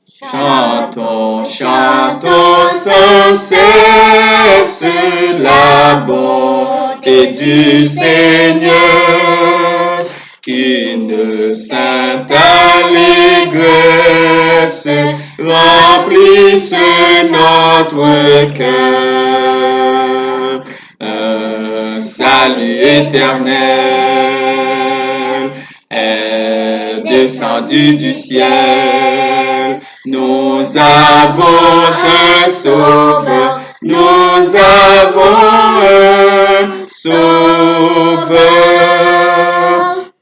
Chantons, chantons sans cesse la bonté du Seigneur, qu'une sainte allégresse remplisse notre cœur. Un salut éternel est descendu du ciel. Nous avons un sauveur, nous avons un sauveur.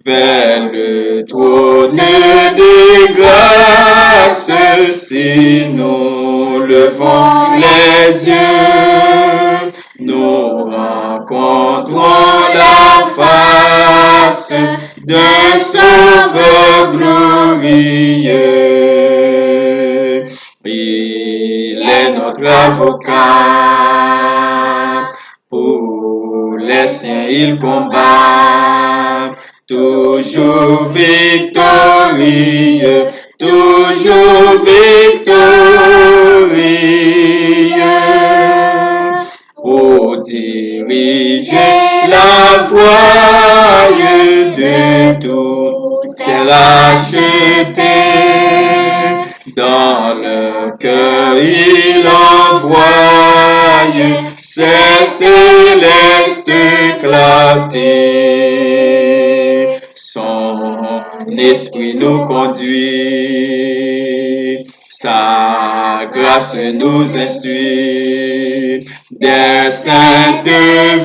Vers le trône de grâce, si nous levons les yeux, nous rencontrons la face d'un sauveur glorieux. Il est notre avocat, pour les siens il combat, toujours victorieux, toujours victorieux, pour diriger la voie de tous ces rachetés. Dans le cœur il envoie ses célestes clartés. Son esprit nous conduit, sa grâce nous instruit, des saintes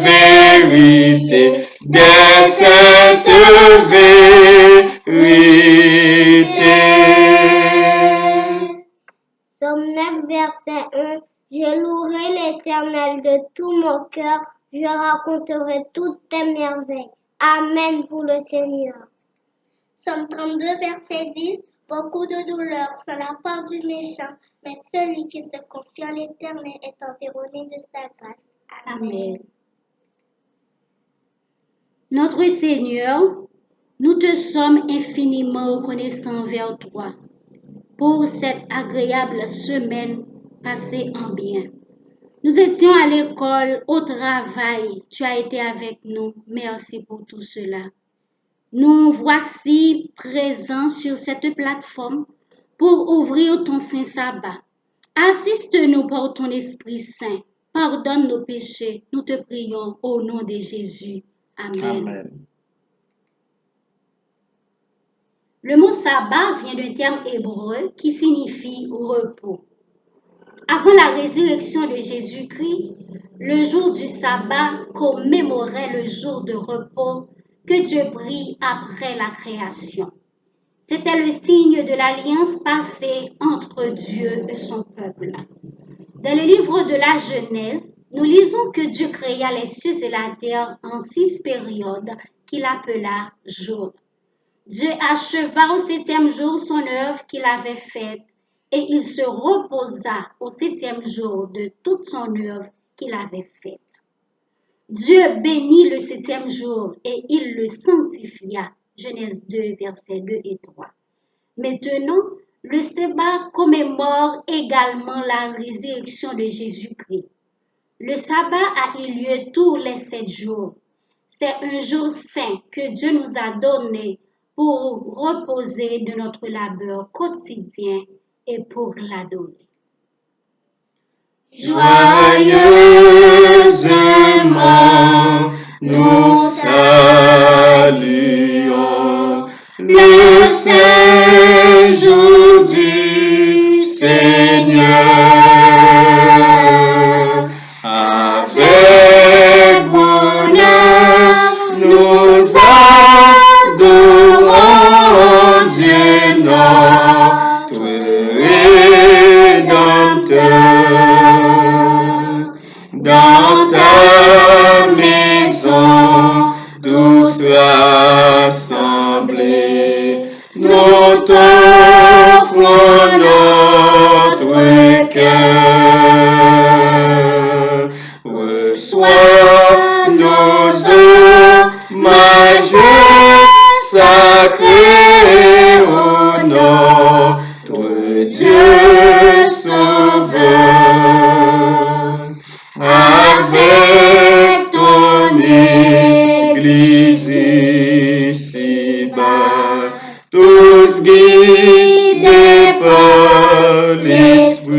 vérités, des saintes vérités. Somme 9, verset 1. Je louerai l'Éternel de tout mon cœur, je raconterai toutes tes merveilles. Amen pour le Seigneur. Somme 32, verset 10. Beaucoup de douleurs sont la part du méchant, mais celui qui se confie en l'Éternel est environné de sa grâce. Amen. Notre Seigneur, nous te sommes infiniment reconnaissants vers toi pour cette agréable semaine passée en bien. Nous étions à l'école, au travail, tu as été avec nous. Merci pour tout cela. Nous voici présents sur cette plateforme pour ouvrir ton saint sabbat. Assiste-nous par ton Esprit Saint. Pardonne nos péchés. Nous te prions au nom de Jésus. Amen. Amen. Le mot sabbat vient d'un terme hébreu qui signifie repos. Avant la résurrection de Jésus-Christ, le jour du sabbat commémorait le jour de repos que Dieu prit après la création. C'était le signe de l'alliance passée entre Dieu et son peuple. Dans le livre de la Genèse, nous lisons que Dieu créa les cieux et la terre en 6 périodes qu'il appela jours. Dieu acheva au 7e jour son œuvre qu'il avait faite et il se reposa au 7e jour de toute son œuvre qu'il avait faite. Dieu bénit le 7e jour et il le sanctifia. Genèse 2, versets 2 et 3. Maintenant, le sabbat commémore également la résurrection de Jésus-Christ. Le sabbat a eu lieu tous les 7 jours. C'est un jour saint que Dieu nous a donné pour reposer de notre labeur quotidien et pour l'adorer. Joyeusement, nous saluons le saint jour du Seigneur. Avec bonheur, nous adorons Dieu notre Rédempteur. Dans ta maison, tous rassemblés, nous t'offrons notre Dieu sauveur, avec ton Église ici-bas, tous guidés par l'Esprit,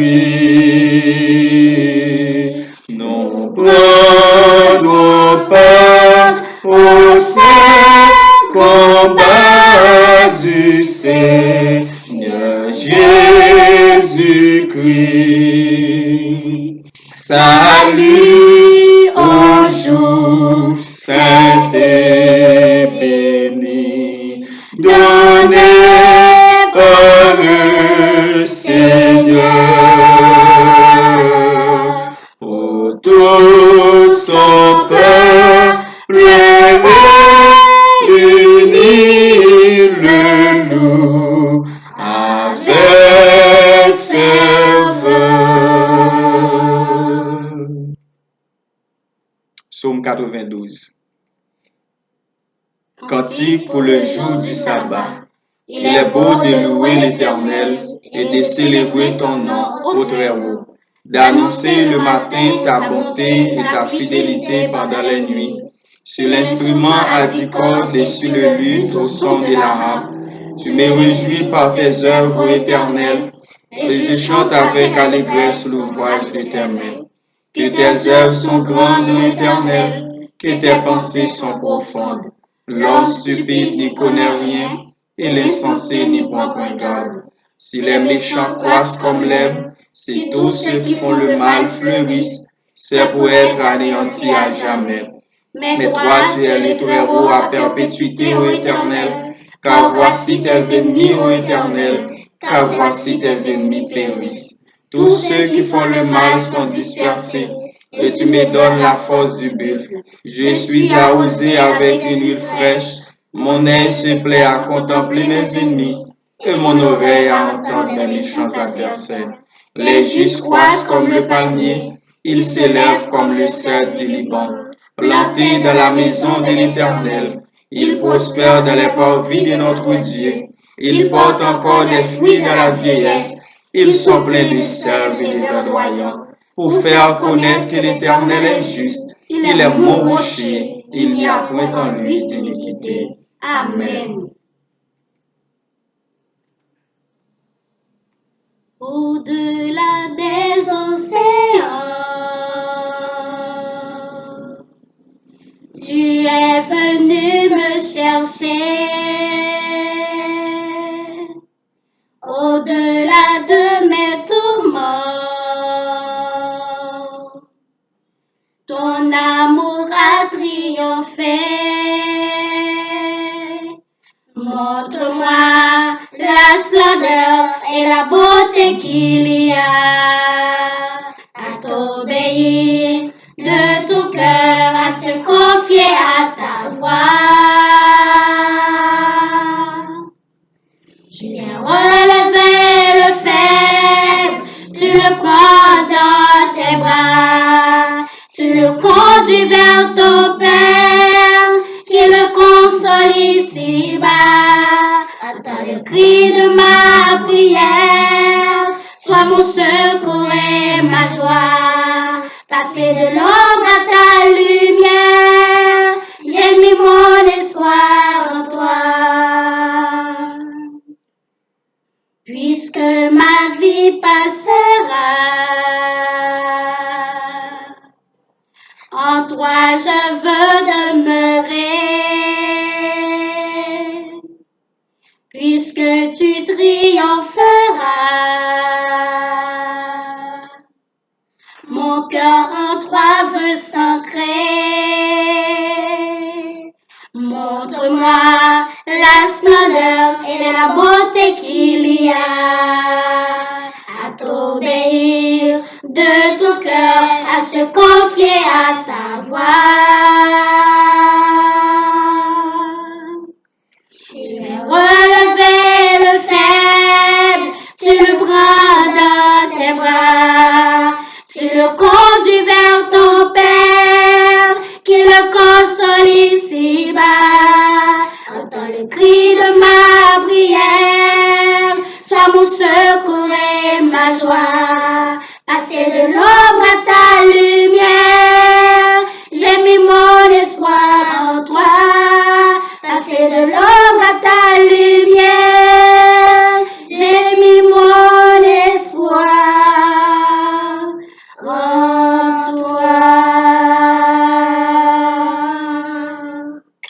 nous prendrons part au saint combat du Seigneur Jésus-Christ. Salut au jour saint et béni, donné par le Seigneur. Ô tout son peuple réuni le loue avec ferveur. Psaume 92. Cantique pour le jour du sabbat. Il est beau de louer l'Éternel et de célébrer ton nom au Très-Haut, d'annoncer le matin ta bonté et ta fidélité pendant les nuits, sur l'instrument à 10 cordes et sur le luth au son de la harpe. Tu me réjouis par tes œuvres éternelles, et je chante avec allégresse l'ouvrage de tes mains. Que tes œuvres sont grandes et éternelles, que tes pensées sont profondes. L'homme stupide n'y connaît rien, et l'insensé n'y prend point garde. Si les méchants croissent comme l'herbe, si tous ceux qui font le mal fleurissent, c'est pour être anéantis à jamais. Mais toi, tu es le Très-Haut à perpétuité, ô Éternel, car voici tes ennemis, ô Éternel, car voici tes ennemis périssent. Tous ceux qui font le mal sont dispersés, et tu me donnes la force du buffle. Je suis arrosé avec une huile fraîche, mon œil se plaît à contempler mes ennemis, et mon oreille à entendre mes méchants adversaires. Les justes croissent comme le palmier, ils s'élèvent comme le cèdre du Liban. Plantés dans la maison de l'Éternel, ils prospèrent dans les parvis de notre Dieu. Ils portent encore des fruits dans la vieillesse. Ils sont pleins de sève et de verdoyants, pour faire connaître que l'Éternel est juste. Il est mon rocher, il n'y a point en lui d'iniquité. Amen. Au-delà des océans, tu es venu me chercher. Au-delà de mes tourments, ton amour a triomphé. Montre-moi la splendeur et la beauté qu'il y a à t'obéir de tout cœur, à se confier à ta voix. Tu viens relever le faible, tu le prends dans tes bras, tu le conduis vers ton Père, qui le console ici-bas. Entends le cri de ma prière, sois mon secours et ma joie. Passer de l'ombre à ta lumière, j'ai mis mon espoir en toi. Puisque ma vie passera, en toi je veux demeurer. Puisque tu triompheras, mon cœur en toi veut s'ancrer. Montre-moi la splendeur et la beauté qu'il y a à t'obéir de tout cœur, à se confier à ta voix. Tu viens relever le faible, tu le prends dans tes bras, tu le conduis vers ton Père, qui le console ici-bas. Entends le cri de ma prière, sois mon secours ta joie, passer de l'ombre à ta lumière. J'ai mis mon espoir en toi, passer de l'ombre à ta lumière. J'ai mis mon espoir en toi.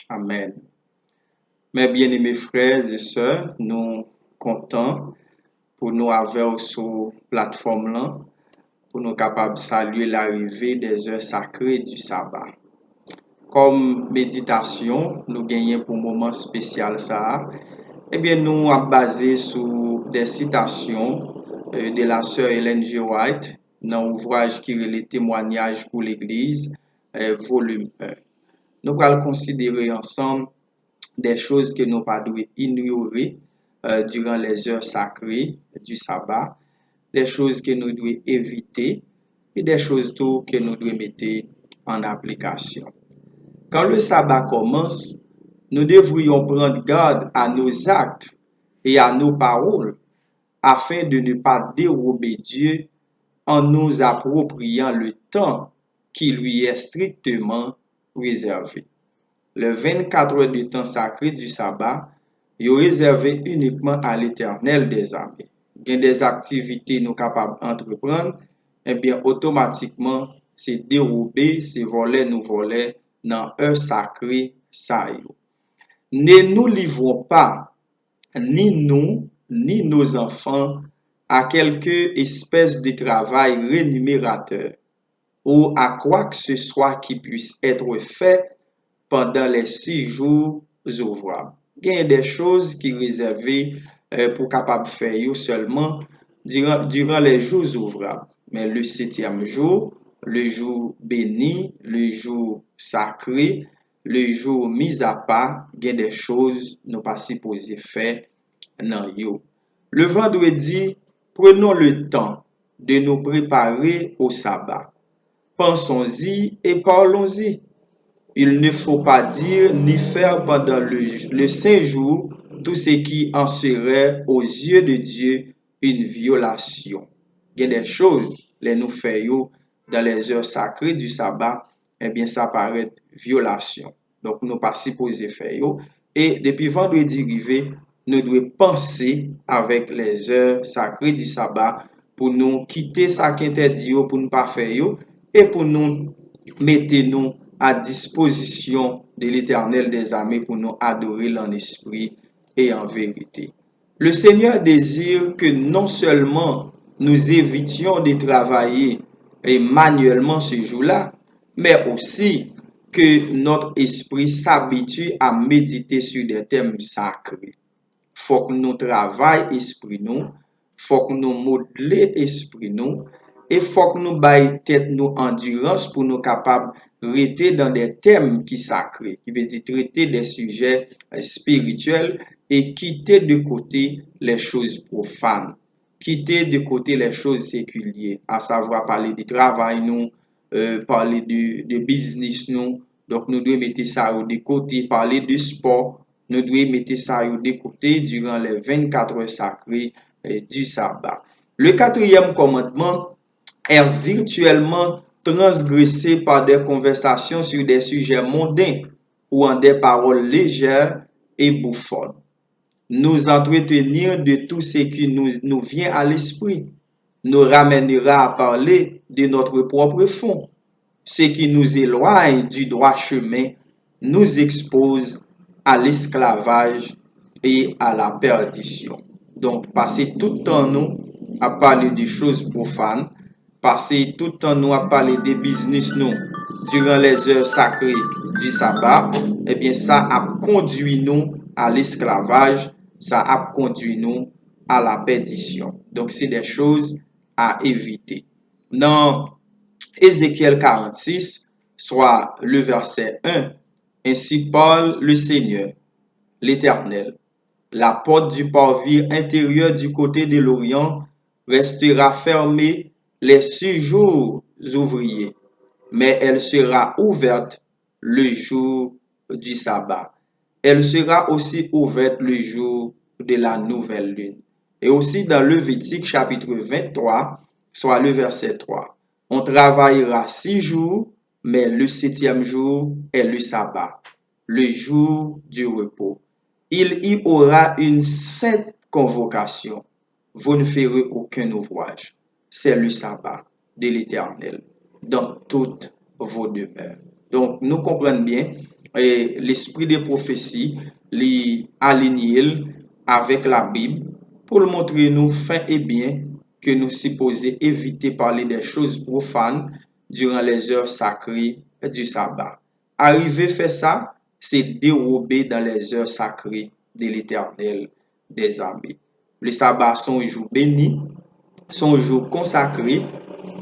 Amen. Mes bien-aimés frères et sœurs, nous comptons pour nous avoir sur plateforme là, pour nous capables de saluer l'arrivée des heures sacrées du sabbat. Comme méditation, nous gagnons pour moment spécial ça. Eh bien, nous avons basé sur des citations de la sœur Ellen G. White dans l'ouvrage qui est les témoignages pour l'Église, volume 1. Nous allons considérer ensemble des choses que nous ne pas ignorer durant les heures sacrées du sabbat, des choses que nous devons éviter et des choses tout que nous devons mettre en application. Quand le sabbat commence, nous devrions prendre garde à nos actes et à nos paroles afin de ne pas dérober Dieu en nous appropriant le temps qui lui est strictement réservé. Le 24 heures du temps sacré du sabbat est réservé uniquement à l'Éternel des armées. Il y a des activités nous capables d'entreprendre, et bien automatiquement, c'est dérober, c'est voler, nous voler dans heure sacrée ça. Ne nous livrons pas, ni nous, ni nos enfants, à quelque espèce de travail rémunérateur ou à quoi que ce soit qui puisse être fait pendant les 6 jours ouvrables. Il y a des choses qui sont réservées pour capable faire seulement durant les jours ouvrables. Mais le 7e jour, le jour béni, le jour sacré, le jour mis à part, il y a des choses nous pas supposées faire dans yo. Le vendredi, prenons le temps de nous préparer au sabbat. Pensons-y et parlons-y. Il ne faut pas dire ni faire pendant le saint jour tout ce qui en serait aux yeux de Dieu une violation. Il y a des choses, les nous faisons dans les heures sacrées du sabbat, eh bien ça paraît violation. Donc nous pas supposés faire. Et depuis vendredi arrivé, nous devons penser avec les heures sacrées du sabbat pour nous quitter ça qui interdit pour ne pas faire et pour nous mettre nous à disposition de l'Éternel des armées pour nous adorer en esprit et en vérité. Le Seigneur désire que non seulement nous évitions de travailler manuellement ce jour-là, mais aussi que notre esprit s'habitue à méditer sur des thèmes sacrés. Faut que nous travaillions esprit nous, faut que nous modelions esprit nous, et faut que nous baillons tête nous endurance pour nous capables rester dans des thèmes qui sacrés, qui veut dire traiter des sujets spirituels et quitter de côté les choses profanes, quitter de côté les choses séculières, à savoir parler du travail nous, parler de business nous. Donc nous devons mettre ça de côté, parler de sport, nous devons mettre ça de côté durant les 24 heures sacrées du sabbat. Le 4e commandement est virtuellement transgressé par des conversations sur des sujets mondains ou en des paroles légères et bouffonnes. Nous entretenir de tout ce qui nous vient à l'esprit nous ramènera à parler de notre propre fond. Ce qui nous éloigne du droit chemin nous expose à l'esclavage et à la perdition. Donc, passer tout le temps nous à parler de choses profanes, passer tout le temps nous à parler des business nous durant les heures sacrées du sabbat, eh bien ça a conduit nous à l'esclavage, ça a conduit nous à la perdition. Donc c'est des choses à éviter. Dans Ézéchiel 46, soit le verset 1, ainsi parle le Seigneur, l'Éternel. La porte du parvis intérieur du côté de l'Orient restera fermée les 6 jours ouvriers, mais elle sera ouverte le jour du sabbat. Elle sera aussi ouverte le jour de la nouvelle lune. Et aussi dans Lévitique chapitre 23, soit le verset 3. On travaillera 6 jours, mais le 7e jour est le sabbat, le jour du repos. Il y aura une sainte convocation. Vous ne ferez aucun ouvrage. C'est le sabbat de l'Éternel dans toutes vos demeures. Donc, nous comprenons bien l'esprit des prophéties, aligné avec la Bible pour le montrer nous fin et bien que nous supposons éviter parler des choses profanes durant les heures sacrées du sabbat. Arriver faire ça, c'est dérober dans les heures sacrées de l'Éternel des armées. Le sabbat sont un jour béni, sont un jour consacré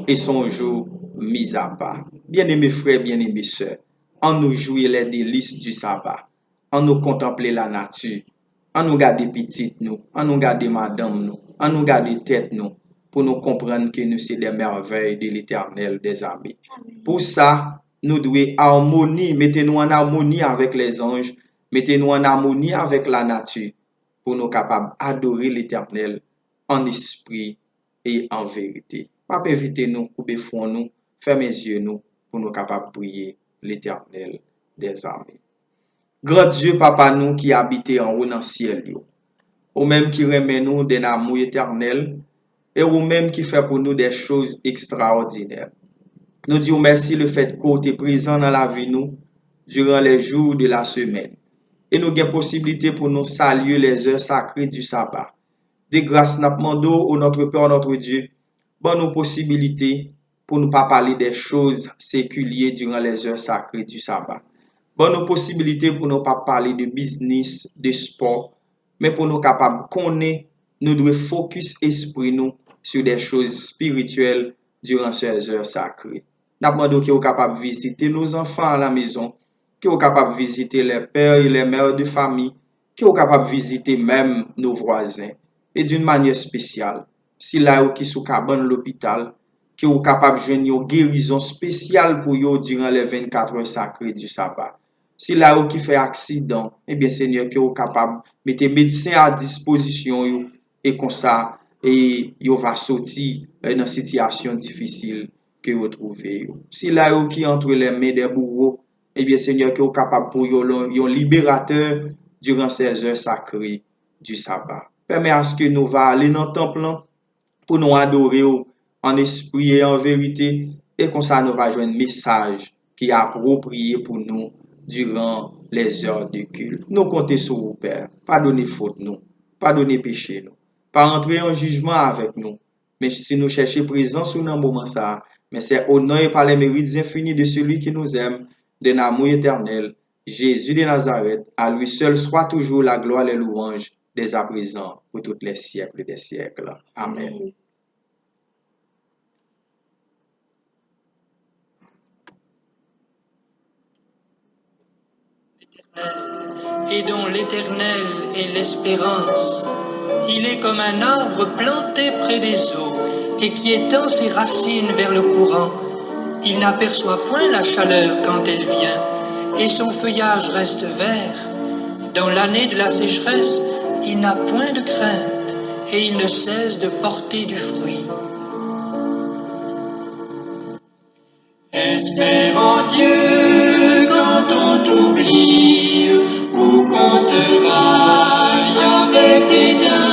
et sont un jour mis à part. Bien-aimés frères, bien-aimés sœurs, en nous jouer les délices du sabbat, en nous contempler la nature, en nous garder petites nous, en nous garder madame nous, en nous garder tête nous, pour nous comprendre que nous sommes des merveilles de l'Éternel des armées. Pour ça, nous devons harmonie, mettez-nous en harmonie avec les anges, mettez-nous en harmonie avec la nature, pour nous capables d'adorer l'Éternel en esprit et en vérité. Pas éviter nous, couper front nous, fermer les yeux nous, pour nous capables de prier l'Éternel des armées. Grand Dieu, Papa nous qui habite en haut dans le ciel, ou même qui remet nous d'un amour éternel, et ou même qui fait pour nous des choses extraordinaires. Nous disons merci le fait que tu es présent dans la vie nous durant les jours de la semaine. Et nous avons possibilité pour nous saluer les heures sacrées du sabbat. De grâce, nous demandons au notre Père, notre Dieu, bonne nous possibilité pour nous pas parler des choses séculières durant les heures sacrées du sabbat. Bonne nous possibilité pour nous pas parler de business, de sport, mais pour nous capables connaître, nous devons focus esprit nous sur des choses spirituelles durant ces heures sacrées. Nous demandons que vous capables de visiter nos enfants à la maison, que vous capables de visiter les pères et les mères de famille, que vous capables de visiter même nos voisins. Et d'une manière spéciale, si là qui sous cabane l'hôpital, que vous capable de joindre une guérison spéciale pour eux durant les 24 heures sacrées du sabbat. Si là qui fait accident, eh bien Seigneur, que vous capable de mettre médecin à disposition et comme ça, et vous va sortir dans une situation difficile que vous trouvez. Si là qui entre les mains des bourreaux, eh bien Seigneur, que vous capable pour un libérateur durant ces heures sacrées du sabbat. Permets à ce que nous va aller dans le temple pour nous adorer en esprit et en vérité, et comme ça nous va jouer un message qui est approprié pour nous durant les heures de culte. Nous comptons sur vous, Père. Pardonnez faute nous, pardonnez péché nous, pas entrer en jugement avec nous, mais si nous cherchons présence ou dans un moment ça, mais c'est au nom et par les mérites infinis de celui qui nous aime, de l'amour éternel, Jésus de Nazareth. À lui seul soit toujours la gloire et louange dès à présent pour tous les siècles des siècles. Amen. Et dont l'Éternel est l'espérance. Il est comme un arbre planté près des eaux et qui étend ses racines vers le courant. Il n'aperçoit point la chaleur quand elle vient et son feuillage reste vert. Dans l'année de la sécheresse, il n'a point de crainte et il ne cesse de porter du fruit. Espère en Dieu quand on t'oublie ou qu'on te raille avec dédain.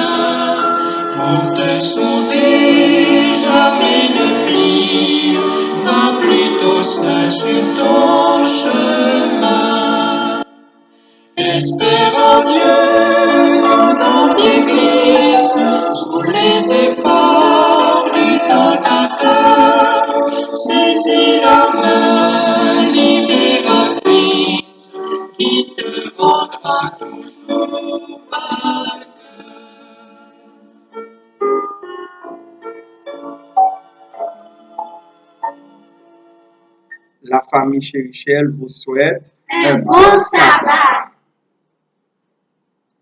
Pour te sauver, jamais ne plie, va plutôt seul sur ton chemin. Espère en Dieu quand on t'y glisse sous les efforts du tentateur. Saisis la main libératrice qui te rendra toujours vainqueur. La famille Chérichel vous souhaite un bon sabbat.